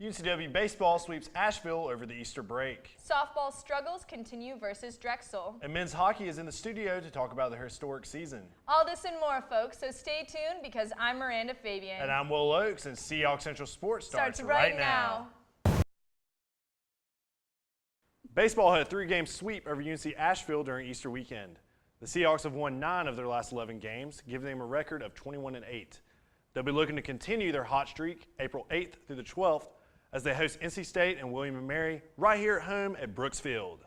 UNCW baseball sweeps Asheville over the Easter break. Softball struggles continue versus Drexel. And men's hockey is in the studio to talk about the historic season. All this and more, folks, so stay tuned because I'm Miranda Fabian. And I'm Will Oakes, and Seahawk Central Sports starts right now. Baseball had a 3-game sweep over UNC Asheville during Easter weekend. The Seahawks have won 9 of their last 11 games, giving them a record of 21-8. They'll be looking to continue their hot streak April 8th through the 12th as they host NC State and William & Mary right here at home at Brooks Field.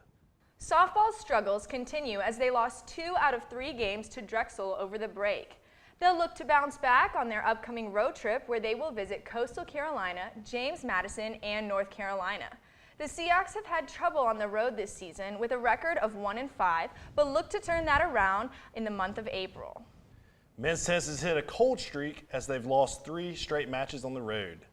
Softball struggles continue as they lost 2 out of 3 games to Drexel over the break. They'll look to bounce back on their upcoming road trip where they will visit Coastal Carolina, James Madison, and North Carolina. The Seahawks have had trouble on the road this season with a record of 1-5, but look to turn that around in the month of April. Men's tennis has hit a cold streak as they've lost 3 straight matches on the road.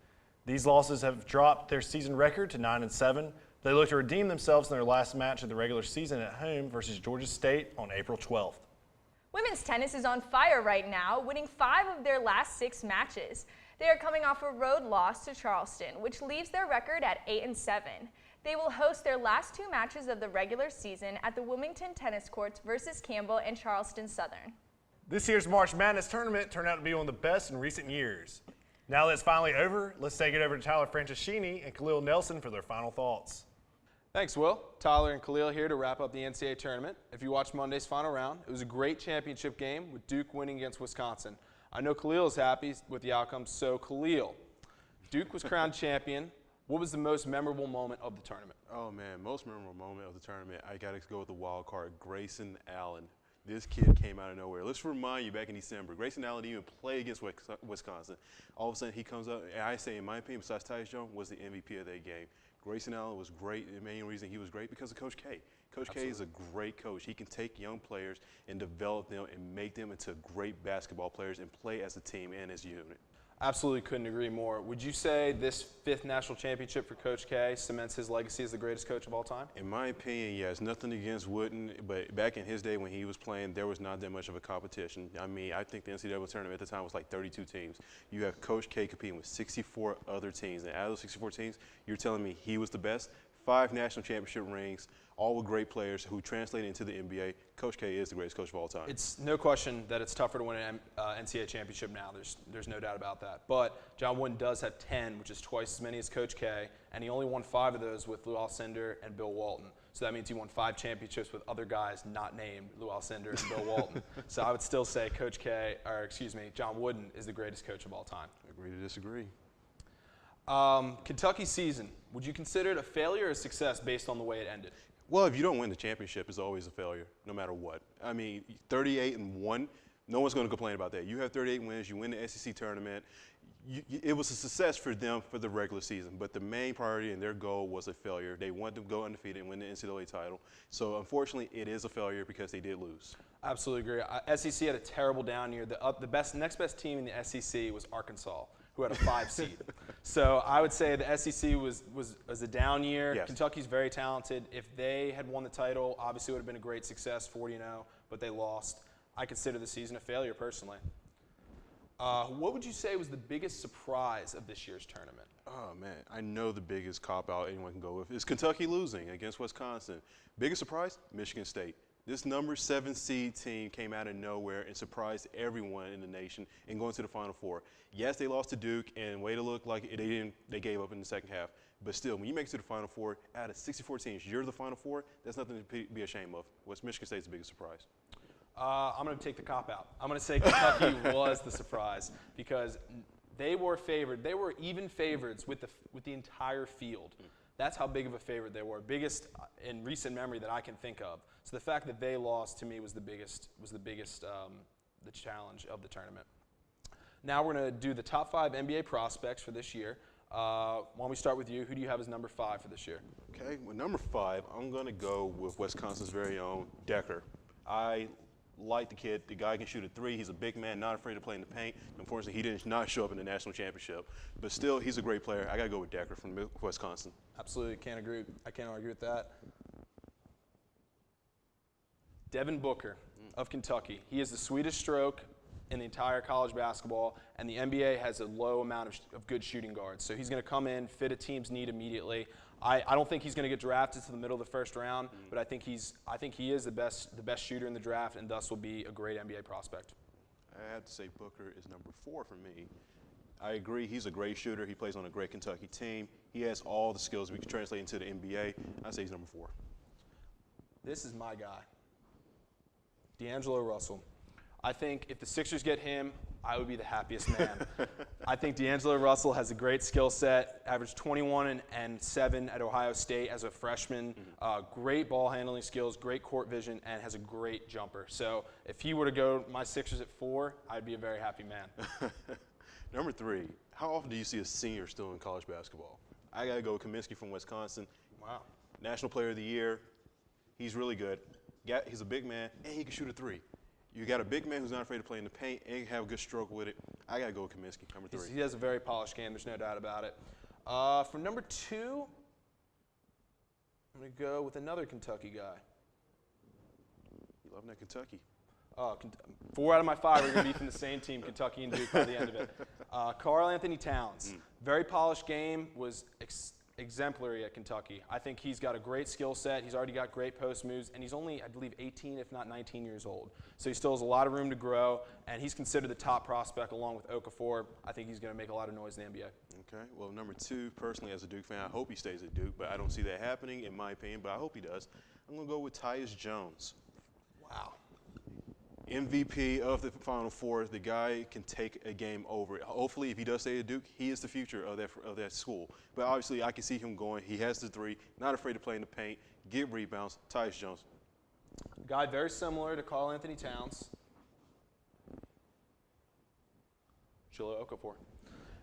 These losses have dropped their season record to 9-7. They look to redeem themselves in their last match of the regular season at home versus Georgia State on April 12th. Women's tennis is on fire right now, winning 5 of their last 6 matches. They are coming off a road loss to Charleston, which leaves their record at 8-7. They will host their last 2 matches of the regular season at the Wilmington Tennis Courts versus Campbell and Charleston Southern. This year's March Madness tournament turned out to be one of the best in recent years. Now that it's finally over, let's take it over to Tyler Franceschini and Khalil Nelson for their final thoughts. Thanks, Will. Tyler and Khalil here to wrap up the NCAA tournament. If you watched Monday's final round, it was a great championship game with Duke winning against Wisconsin. I know Khalil is happy with the outcome, so Khalil, Duke was crowned champion. What was the most memorable moment of the tournament? Oh, man, most memorable moment of the tournament, I got to go with the wild card, Grayson Allen. This kid came out of nowhere. Let's remind you, back in December, Grayson Allen didn't even play against Wisconsin. All of a sudden, he comes up, and I say, in my opinion, besides Tyus Jones, was the MVP of that game. Grayson Allen was great. The main reason he was great because of Coach K. Coach K is a great coach. He can take young players and develop them and make them into great basketball players and play as a team and as a unit. Absolutely couldn't agree more. Would you say this 5th national championship for Coach K cements his legacy as the greatest coach of all time? In my opinion, yes. Nothing against Wooden, but back in his day when he was playing, there was not that much of a competition. I mean, I think the NCAA tournament at the time was like 32 teams. You have Coach K competing with 64 other teams, and out of those 64 teams, you're telling me he was the best? 5 national championship rings, all with great players who translated into the NBA. Coach K is the greatest coach of all time. It's no question that it's tougher to win an NCAA championship now. There's no doubt about that. But John Wooden does have 10, which is twice as many as Coach K, and he only won 5 of those with Lou Alcindor and Bill Walton. So that means he won 5 championships with other guys not named Lou Alcindor and Bill Walton. So I would still say John Wooden is the greatest coach of all time. Agree to disagree. Kentucky season, would you consider it a failure or a success based on the way it ended? Well, if you don't win the championship, it's always a failure, no matter what. I mean, 38-1, no one's going to complain about that. You have 38 wins, you win the SEC tournament. It was a success for them for the regular season, but the main priority and their goal was a failure. They wanted to go undefeated and win the NCAA title. So, unfortunately, it is a failure because they did lose. Absolutely agree. SEC had a terrible down year. The next best team in the SEC was Arkansas, who had a 5 seed. So I would say the SEC was a down year. Yes. Kentucky's very talented. If they had won the title, obviously it would have been a great success, 40-0, but they lost. I consider the season a failure personally. What would you say was the biggest surprise of this year's tournament? Oh, man, I know the biggest cop-out anyone can go with is Kentucky losing against Wisconsin. Biggest surprise? Michigan State. This number 7 seed team came out of nowhere and surprised everyone in the nation in going to the Final Four. Yes, they lost to Duke, and way to look like they gave up in the second half. But still, when you make it to the Final Four, out of 64 teams, you're the Final Four. That's nothing to be ashamed of. Michigan State's the biggest surprise. I'm going to take the cop-out. I'm going to say Kentucky was the surprise because they were favored. They were even favorites with the entire field. That's how big of a favorite they were. Biggest in recent memory that I can think of. So the fact that they lost to me was the biggest the challenge of the tournament. Now we're going to do the top 5 NBA prospects for this year. Why don't we start with you? Who do you have as number 5 for this year? Okay, well, number 5, I'm going to go with Wisconsin's very own Decker. I like the kid. The guy can shoot a 3. He's a big man, not afraid to play in the paint. Unfortunately, he did not show up in the national championship. But still, he's a great player. I got to go with Decker from Wisconsin. Absolutely, I can't argue with that. Devin Booker of Kentucky. He is the sweetest stroke in the entire college basketball, and the NBA has a low amount of good shooting guards. So he's going to come in, fit a team's need immediately. I don't think he's going to get drafted to the middle of the first round, but I think he is the best shooter in the draft, and thus will be a great NBA prospect. I have to say Booker is number 4 for me. I agree, he's a great shooter. He plays on a great Kentucky team. He has all the skills we can translate into the NBA. I say he's number 4. This is my guy, D'Angelo Russell. I think if the Sixers get him, I would be the happiest man. I think D'Angelo Russell has a great skill set, averaged 21 and 7 at Ohio State as a freshman, great ball handling skills, great court vision, and has a great jumper. So if he were to go my Sixers at 4, I'd be a very happy man. Number 3, how often do you see a senior still in college basketball? I got to go with Kaminsky from Wisconsin. Wow. National Player of the Year. He's really good. He's a big man, and he can shoot a 3. You got a big man who's not afraid to play in the paint and have a good stroke with it. I got to go with Kaminsky, number 3. He has a very polished game. There's no doubt about it. For number 2, I'm going to go with another Kentucky guy. You love that Kentucky. 4 out of my 5 are going to be from the same team, Kentucky and Duke, by the end of it. Karl Anthony Towns. Very polished game, was exemplary at Kentucky. I think he's got a great skill set. He's already got great post moves, and he's only, I believe, 18, if not 19 years old. So he still has a lot of room to grow, and he's considered the top prospect along with Okafor. I think he's going to make a lot of noise in the NBA. Okay, well, number 2, personally, as a Duke fan, I hope he stays at Duke, but I don't see that happening, in my opinion, but I hope he does. I'm going to go with Tyus Jones. Wow. MVP of the Final Four. The guy can take a game over. Hopefully, if he does stay at Duke, he is the future of that school. But obviously, I can see him going. He has the 3, not afraid to play in the paint, get rebounds. Tyus Jones. Guy very similar to Karl Anthony Towns. Jahlil Okafor.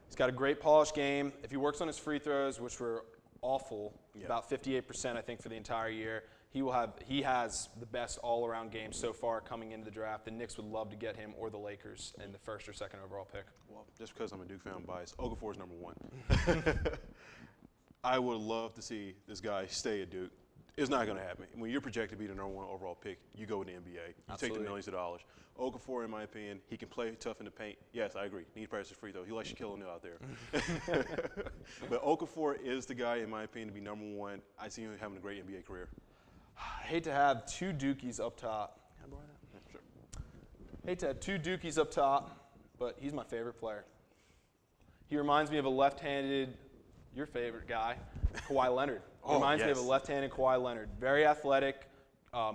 He's got a great polished game. If he works on his free throws, which were awful, about 58% I think for the entire year, he has the best all-around game so far coming into the draft. The Knicks would love to get him, or the Lakers, in the 1st or 2nd overall pick. Well, just because I'm a Duke fan, I'm biased. Okafor is number 1. I would love to see this guy stay at Duke. It's not going to happen. When you're projected to be the number 1 overall pick, you go with the NBA. You Absolutely. take the millions of dollars. Okafor, in my opinion, he can play tough in the paint. Yes, I agree. Need practice free throw. He likes Shaquille O'Neal out there. But Okafor is the guy, in my opinion, to be number 1. I see him having a great NBA career. I hate to have 2 Dukies up top. Can I borrow that? Sure. Hate to have 2 Dukies up top, but he's my favorite player. He reminds me of a left-handed, your favorite guy, Kawhi Leonard. He reminds me of a left-handed Kawhi Leonard. Very athletic,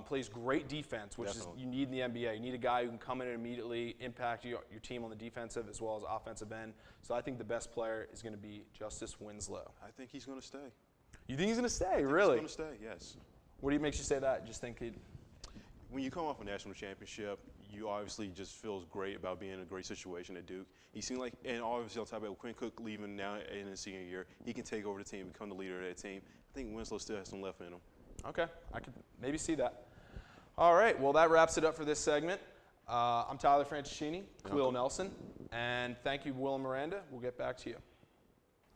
plays great defense, which is you need in the NBA. You need a guy who can come in and immediately impact your team on the defensive as well as offensive end. So I think the best player is going to be Justice Winslow. I think he's going to stay. You think he's going to stay, really? He's going to stay, yes. What makes you say that? Just think he'd... When you come off a national championship, you obviously just feels great about being in a great situation at Duke. He seemed like, and obviously on top of that, Quinn Cook leaving now in his senior year, he can take over the team, become the leader of that team. I think Winslow still has some left in him. Okay, I could maybe see that. All right, well, that wraps it up for this segment. I'm Tyler Franciscini, Khalil Nelson, and thank you, Will and Miranda. We'll get back to you.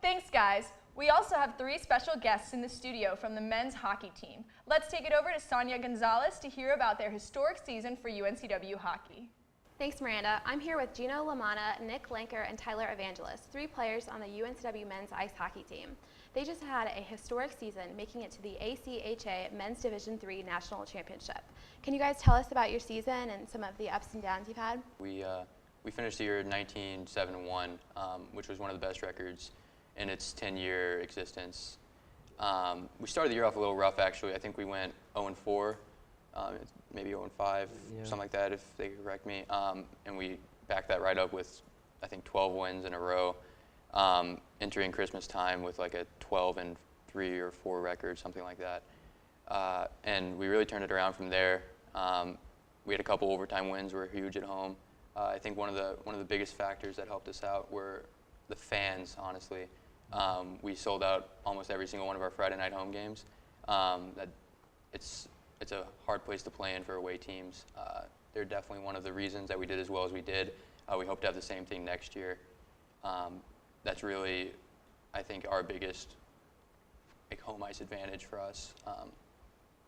Thanks, guys. We also have 3 special guests in the studio from the men's hockey team. Let's take it over to Sonia Gonzalez to hear about their historic season for UNCW hockey. Thanks, Miranda. I'm here with Gino Lamanna, Nick Lanker, and Tyler Evangelist, 3 players on the UNCW men's ice hockey team. They just had a historic season, making it to the ACHA Men's Division III National Championship. Can you guys tell us about your season and some of the ups and downs you've had? We finished the year 19-7-1, which was one of the best records in its 10-year existence. We started the year off a little rough, actually. I think we went 0-4, maybe 0-5, something like that, if they could correct me. And we backed that right up with, I think, 12 wins in a row, entering Christmas time with like a 12-3 or 4 record, something like that. And we really turned it around from there. We had a couple overtime wins. Were huge at home. I think one of the biggest factors that helped us out were the fans, honestly. We sold out almost every single one of our Friday night home games. It's a hard place to play in for away teams. They're definitely one of the reasons that we did as well as we did. We hope to have the same thing next year. That's really, I think, our biggest home ice advantage for us.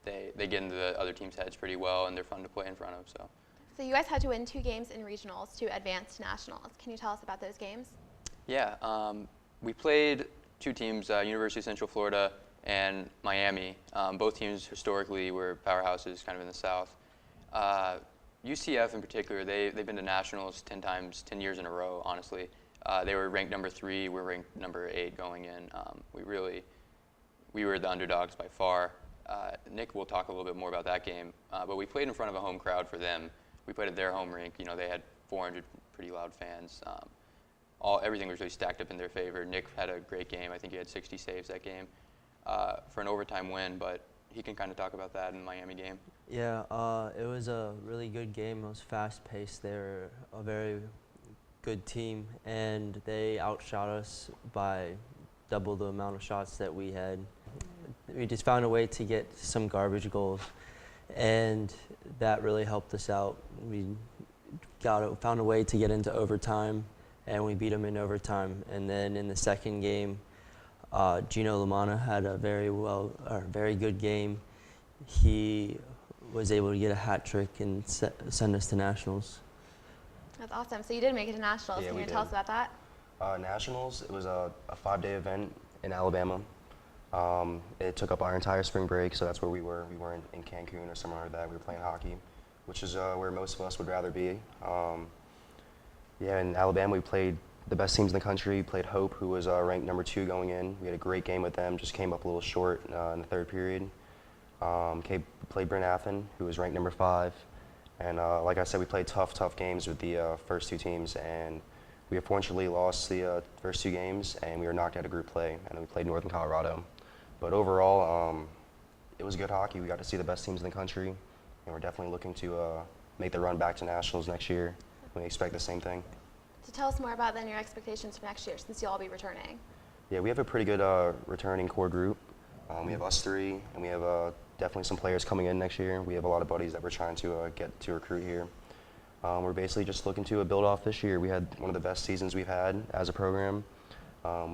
They get into the other team's heads pretty well, and they're fun to play in front of. So. So you guys had to win 2 games in regionals to advance to nationals. Can you tell us about those games? Yeah, we played 2 teams, University of Central Florida and Miami. Both teams historically were powerhouses kind of in the South. UCF in particular, they've been to nationals 10 years in a row, honestly. They were ranked number 3, we were ranked number 8 going in. We were the underdogs by far. Nick will talk a little bit more about that game, but we played in front of a home crowd for them. We played at their home rink. You know, they had 400 pretty loud fans. Everything was really stacked up in their favor. Nick had a great game. I think he had 60 saves that game for an overtime win, but he can kind of talk about that in the Miami game. Yeah, it was a really good game. It was fast-paced. They were a very good team, and they outshot us by double the amount of shots that we had. We just found a way to get some garbage goals, and that really helped us out. We found a way to get into overtime, and we beat them in overtime. And then in the second game, Gino Lamana had a very good game. He was able to get a hat trick and send us to nationals. That's awesome. So you did make it to nationals. Yeah, Can we you tell us did. about that? Nationals, it was a 5-day event in Alabama. It took up our entire spring break, so that's where we were. We weren't in Cancun or somewhere like that. We were playing hockey, which is where most of us would rather be. Yeah, in Alabama, we played the best teams in the country. We played Hope, who was ranked number 2 going in. We had a great game with them, just came up a little short in the third period. Played Bryn Athyn, who was ranked number 5. And like I said, we played tough games with the first 2 teams, and we unfortunately lost the first 2 games, and we were knocked out of group play, and then we played Northern Colorado. But overall, it was good hockey. We got to see the best teams in the country, and we're definitely looking to make the run back to nationals next year. We expect the same thing. So tell us more about then your expectations for next year, since you'll all be returning. Yeah, we have a pretty good returning core group. We have us 3, and we have definitely some players coming in next year. We have a lot of buddies that we're trying to get to recruit here. We're basically just looking to build off this year. We had one of the best seasons we've had as a program.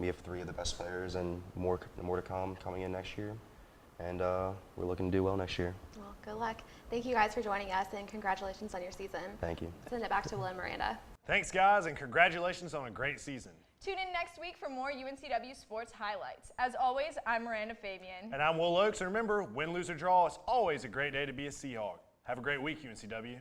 We have 3 of the best players and more to come coming in next year. And we're looking to do well next year. Well, good luck. Thank you guys for joining us, and congratulations on your season. Thank you. Send it back to Will and Miranda. Thanks, guys, and congratulations on a great season. Tune in next week for more UNCW sports highlights. As always, I'm Miranda Fabian. And I'm Will Oakes, and remember, win, lose, or draw, it's always a great day to be a Seahawk. Have a great week, UNCW.